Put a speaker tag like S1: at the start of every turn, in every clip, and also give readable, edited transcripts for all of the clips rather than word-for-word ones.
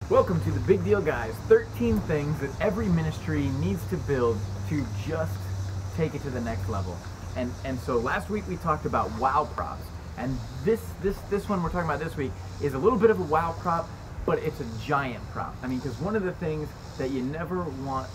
S1: Welcome to The Big Deal Guys, 13 things that every ministry needs to build to just take it to the next level. And so last week we talked about wow props, and this one we're talking about this week is a little bit of a wow prop, but it's a giant prop. I mean, because one of the things that you never want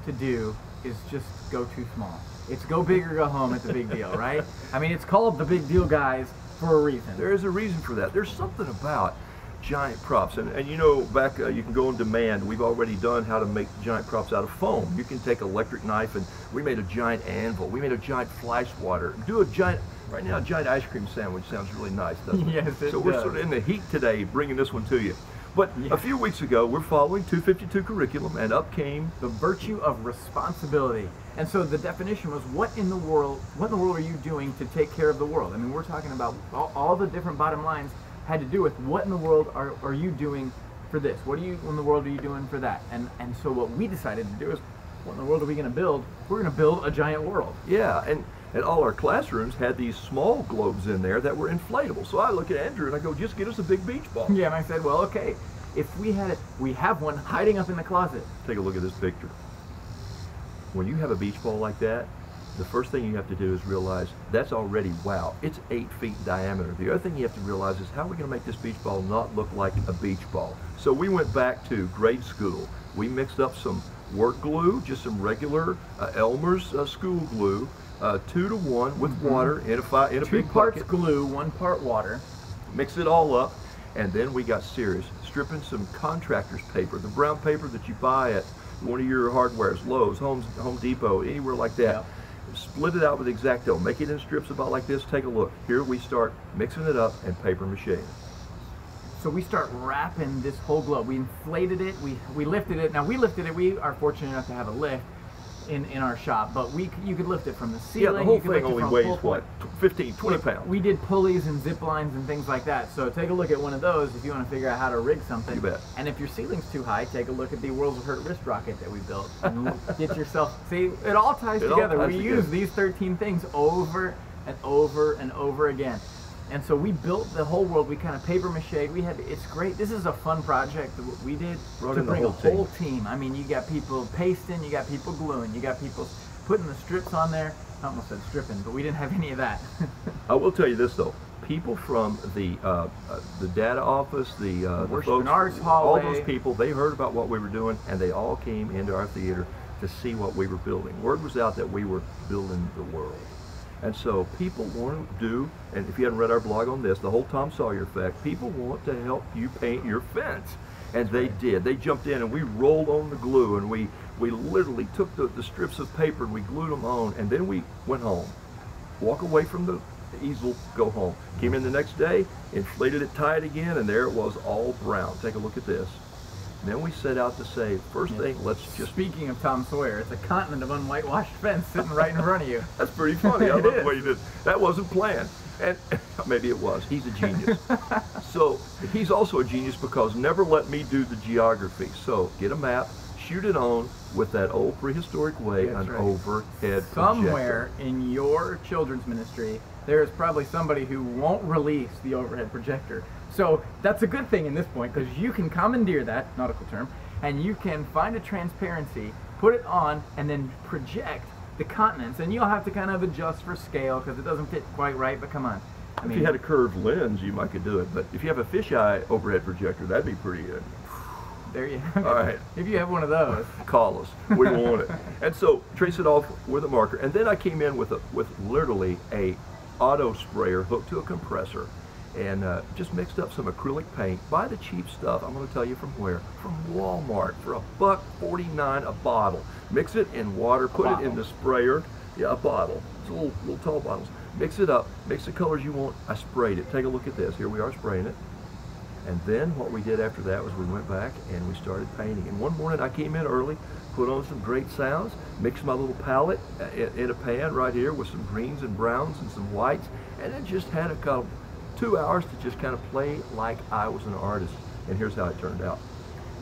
S1: to do is just go too small. It's go big or go home at The Big Deal, right? I mean, it's called The Big Deal Guys for a reason.
S2: There is a reason for that. There's something about giant props, and you know, back you can go on demand. We've already done how to make giant props out of foam. You can take an electric knife, and we made a giant anvil. We made a giant fly swatter. Do a giant, right now, a giant ice cream sandwich sounds really nice, doesn't it?
S1: Yes, it
S2: So we're
S1: does.
S2: sort of in the heat today, bringing this one to you. But
S1: Yeah.
S2: a few weeks ago, we're following 252 curriculum, and up came
S1: The virtue of responsibility. And so the definition was, what in the world are you doing to take care of the world? I mean, we're talking about all the different bottom lines had to do with what in the world are you doing for this? What in the world are you doing for that? And so what we decided to do is, what in the world are we going to build? We're going to build a giant world.
S2: Yeah, and all our classrooms had these small globes in there that were inflatable. So I look at Andrew and I go, just get us a big beach ball.
S1: Yeah, and I said, well, okay, if we had it, we have one hiding up in the closet.
S2: Take a look at this picture. When you have a beach ball like that, the first thing you have to do is realize that's already, wow, it's 8 feet in diameter. The other thing you have to realize is, how are we going to make this beach ball not look like a beach ball? So we went back to grade school. We mixed up some work glue, just some regular Elmer's school glue, 2 to 1 with water in a
S1: 2
S2: big
S1: parts
S2: bucket.
S1: glue, 1 part water.
S2: Mix it all up, and then we got serious, stripping some contractor's paper, the brown paper that you buy at one of your hardwares, Lowe's, Home Depot, anywhere like that.
S1: Yeah.
S2: Split it out with X-Acto, make it in strips about like this. Take a look. Here we start mixing it up and paper mache.
S1: So we start wrapping this whole globe. We inflated it, we lifted it. Now we lifted it, we are fortunate enough to have a lift in our shop, but you could lift it from the ceiling.
S2: Yeah, the whole
S1: you could
S2: thing
S1: lift it
S2: only
S1: from
S2: weighs,
S1: full
S2: what, 15, 20 pounds?
S1: We did pulleys and zip lines and things like that. So take a look at one of those if you want to figure out how to rig something.
S2: You bet.
S1: And if your ceiling's too high, take a look at the Worlds of Hurt wrist rocket that we built. And get yourself, see, it all ties together. We use these 13 things over and over and over again. And so we built the whole world. We kind of paper mached. It's great. This is a fun project that we did
S2: Brought
S1: to
S2: in the
S1: bring a
S2: whole
S1: whole team. I mean, you got people pasting, you got people gluing, you got people putting the strips on there. I almost said stripping, but we didn't have any of that.
S2: I will tell you this though, people from the data office, the
S1: Worship
S2: folks,
S1: and Arts
S2: all
S1: hallway.
S2: those people, they heard about what we were doing, and they all came into our theater to see what we were building. Word was out that we were building the world. And so people want to do, and if you haven't read our blog on this, the whole Tom Sawyer effect, people want to help you paint your fence. And they did. They jumped in and we rolled on the glue, and we literally took the strips of paper and we glued them on, and then we went home. Walk away from the easel, go home. Came in the next day, inflated it tight again, and there it was, all brown. Take a look at this. Then we set out to say, first thing, let's just...
S1: Speaking of Tom Sawyer, it's a continent of unwhitewashed fence sitting right in front of you.
S2: That's pretty funny. I
S1: It
S2: love
S1: is.
S2: the way you did. That wasn't planned. And maybe it was. He's a genius. So he's also a genius because never let me do the geography. So get a map, shoot it on with that old prehistoric way,
S1: That's
S2: an
S1: right.
S2: overhead
S1: Somewhere
S2: projector.
S1: in your children's ministry, there is probably somebody who won't release the overhead projector. So that's a good thing in this point, because you can commandeer that, nautical term, and you can find a transparency, put it on, and then project the continents. And you'll have to kind of adjust for scale because it doesn't fit quite right, but come on. I
S2: If you had a curved lens, you might could do it. But if you have a fisheye overhead projector, that'd be pretty good.
S1: there you have it.
S2: All right.
S1: If you have one of those.
S2: Call us. We want it. And so trace it off with a marker. And then I came in with literally a auto sprayer hooked to a compressor, and just mixed up some acrylic paint. Buy the cheap stuff. I'm going to tell you from where. From Walmart for $1.49 a bottle. Mix it in water, put it in the sprayer. Yeah, a bottle. It's little tall bottles. Mix it up, mix the colors you want. I sprayed it. Take a look at this. Here we are spraying it. And then what we did after that was we went back and we started painting. And one morning I came in early, put on some great sounds, mixed my little palette in a pan right here with some greens and browns and some whites, and then just had a couple 2 hours to just kind of play like I was an artist. And here's how it turned out.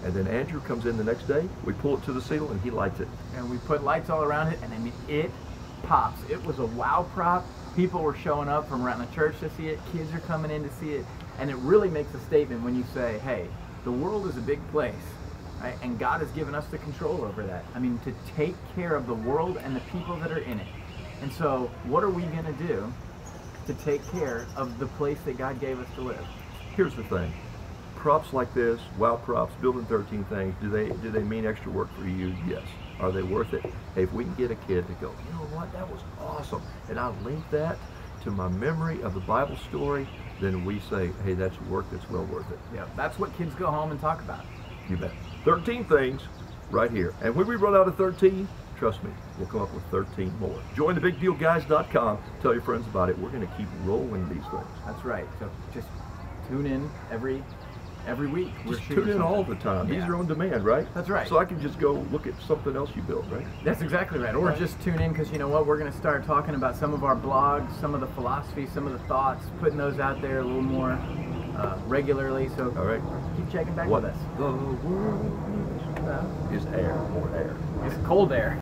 S2: And then Andrew comes in the next day, we pull it to the ceiling, and he lights it.
S1: And we put lights all around it, and I mean, it pops. It was a wow prop. People were showing up from around the church to see it. Kids are coming in to see it. And it really makes a statement when you say, hey, the world is a big place, right? And God has given us the control over that. I mean, to take care of the world and the people that are in it. And so what are we going to do to take care of the place that God gave us to live?
S2: Here's the thing. Props like this, wow props, building 13 things, do they mean extra work for you? Yes. Are they worth it? Hey, if we can get a kid to go, you know what, that was awesome, and I link that to my memory of the Bible story, then we say, hey, that's work that's well worth it.
S1: Yeah, that's what kids go home and talk about.
S2: You bet. 13 things right here. And when we run out of 13, trust me, we'll come up with 13 more. Join thebigdealguys.com. Tell your friends about it. We're going to keep rolling these things.
S1: That's right. So just tune in every week.
S2: Just tune in all the time.
S1: Yeah.
S2: These are on demand, right?
S1: That's right.
S2: So I can just go look at something else you built, right?
S1: That's exactly right. Or just tune in, because you know what? We're going to start talking about some of our blogs, some of the philosophy, some of the thoughts, putting those out there a little more regularly. So
S2: all right,
S1: keep checking back
S2: what
S1: with us.
S2: the world needs now is air, more air.
S1: It's cold air.